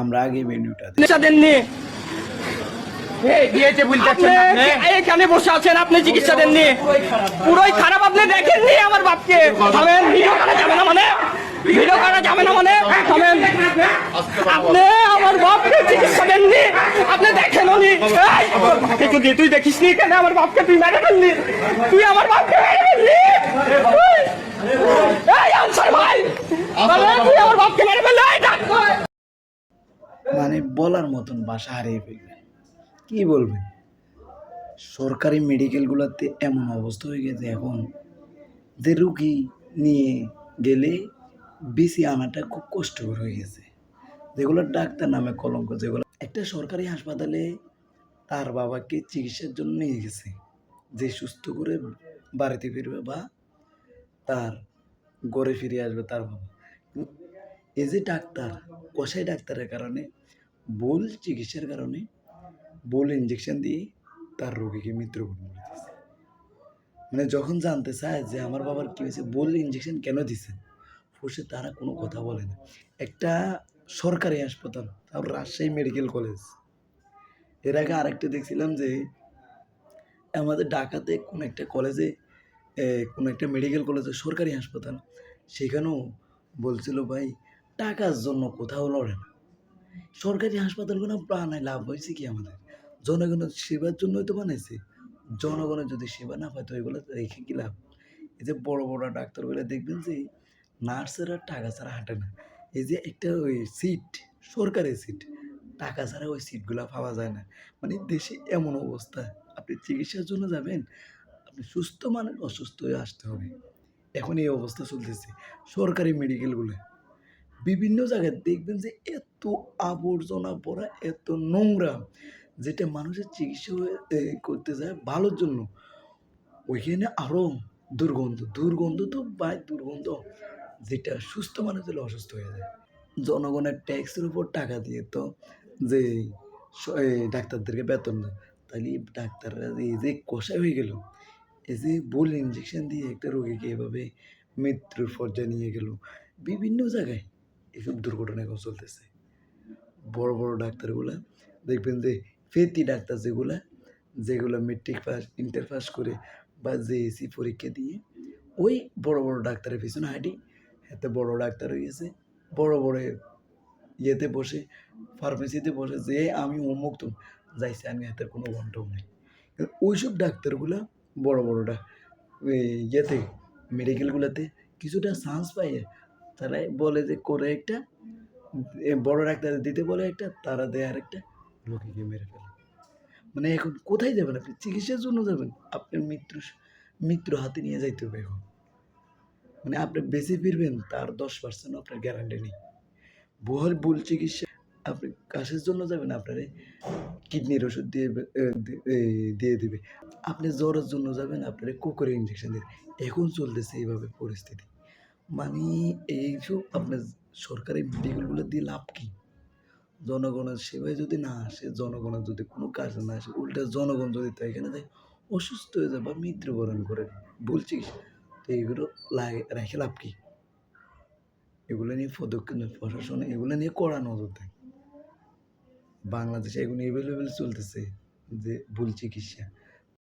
আমরা আগে মেনুটা চিকিৎসা দেননি। এখানে বসে আছেন, আপনি চিকিৎসা দেননি, পুরোই খারাপ। আপনি দেখেননি আমার বাপকে, থামেন, ভিডিও করা যাবে না মানে, ভিডিও করা যাবে না মানে, থামেন। আপনি আমার বাপকে চিকিৎসা দেননি, আপনি দেখেন উনি, তুই দেখিস নি কেন আমার বাপকে, তুই মেরে ফেললি, তুই আমার বাপকে মেরে ফেললি, এই আনসার ভাই, তুই আমার বাপকে মেরে ফেললি। মানে বলার মতন ভাষা হারিয়ে ফেলবে। কি বলবেন, সরকারি মেডিকেলগুলোতে এমন অবস্থা হয়ে গেছে এখন যে রুগী নিয়ে গেলে বেশি আনাটা খুব কষ্টকর হয়ে গেছে। যেগুলো ডাক্তার নামে কলঙ্ক, যেগুলো একটা সরকারি হাসপাতালে তার বাবাকে চিকিৎসার জন্য নিয়ে গেছে, যে সুস্থ করে বাড়িতে ফিরবে বা তার ঘরে ফিরে আসবে তার বাবা। এই যে ডাক্তার, কষাই ডাক্তারের কারণে, ভুল চিকিৎসার কারণে, ভুল ইঞ্জেকশন দিয়ে তার রোগীকে মৃত্যুবরণ করে দিয়েছে। মানে যখন জানতে চায় যে আমার বাবার কী হয়েছে, ভুল ইঞ্জেকশন কেন দিছে, ফুসে তারা কোনো কথা বলে না। একটা সরকারি হাসপাতাল, তার রাজশাহী মেডিকেল কলেজ। এর আগে আরেকটা দেখছিলাম যে আমাদের ঢাকাতে কোনো একটা কলেজে, কোনো একটা মেডিকেল কলেজে, সরকারি হাসপাতাল, সেখানেও বলছিল ভাই টাকার জন্য কোথাও লড়ে না। সরকারি হাসপাতালগুলো বানায় লাভ হয়েছে কি আমাদের? জনগণের সেবার জন্যই তো বানাইছে। জনগণের যদি সেবা না পায় তো এগুলো রেখে কি লাভ? এই যে বড় বড় ডাক্তারগুলো দেখবেন যে নার্সেরা টাকা ছাড়া হাঁটে না। এই যে একটা ওই সিট, সরকারি সিট, টাকা ছাড়া ওই সিটগুলো পাওয়া যায় না। মানে দেশে এমন অবস্থা, আপনি চিকিৎসার জন্য যাবেন, আপনি সুস্থ মানের অসুস্থ হয়ে আসতে হবে। এখন এই অবস্থা চলতেছে সরকারি মেডিকেলগুলো। বিভিন্ন জায়গায় দেখবেন যে এত আবর্জনা পড়া, এত নোংরা, যেটা মানুষের চিকিৎসা করতে যায় ভালোর জন্য, ওইখানে আরও দুর্গন্ধ, দুর্গন্ধ তো বাই দুর্গন্ধ, যেটা সুস্থ মানুষ হলে অসুস্থ হয়ে যায়। জনগণের ট্যাক্সের উপর টাকা দিয়ে তো যে ডাক্তারদেরকে বেতন দেয়, তাহলে ডাক্তাররা এই যে কষাই হয়ে গেল, এই যে ভুল ইঞ্জেকশন দিয়ে একটা রোগীকে এভাবে মৃত্যুর পর্যায়ে নিয়ে গেল, বিভিন্ন জায়গায় এসব দুর্ঘটনা এখন চলতেছে। বড় বড় ডাক্তারগুলা দেখবেন যে ফেতি ডাক্তার, যেগুলা মেট্রিক পাস, ইন্টার পাস করে বা জেএসসি পরীক্ষা দিয়ে ওই বড় বড় ডাক্তারের পিছনে হাঁটি, এতে বড় ডাক্তার হয়ে গেছে, বড় বড় ইয়েতে বসে, ফার্মেসিতে বসে যে আমি অমুক তো যাইছে, আমি হাতের কোনো ঘন্টাও নেই। ওইসব ডাক্তারগুলা বড় বড়টা ইয়েতে মেডিকেলগুলোতে কিছুটা চান্স পাইয়ে তারা বলে যে করে একটা, বড় ডাক্তার দিতে বলে একটা, তারা দেয় আর একটা, রোগীকে মেরে ফেলে। মানে এখন কোথায় যাবেন আপনি? চিকিৎসার জন্য যাবেন, আপনার মৃত্যুর হাতে নিয়ে যাইতে হবে এখন। মানে আপনি বেঁচে ফিরবেন তার 10% আপনার গ্যারান্টি নেই। ভুল চিকিৎসা, আপনি কাশের জন্য যাবেন, আপনার কিডনির ওষুধ দিয়ে দিবে। আপনি জ্বরের জন্য যাবেন, আপনার কুকুরের ইঞ্জেকশন দেবে। এখন চলতেছে এইভাবে পরিস্থিতি। মানে এইসব আপনার সরকারি মেডিকেলগুলো দিয়ে লাভ কী? জনগণের সেবায় যদি না আসে, জনগণের যদি কোনো কাজে না আসে, উল্টা জনগণ যদি তো এখানে যায় অসুস্থ হয়ে যায় বা মৃত্যুবরণ করে, বলছিস তো এগুলো রেখে লাভ কী? এগুলো নিয়ে পদক্ষেপ নেয় প্রশাসন, এগুলো নিয়ে কড়া নজর দেয়। বাংলাদেশে এখন এভেলেবেল চলতেছে যে ভুল চিকিৎসা।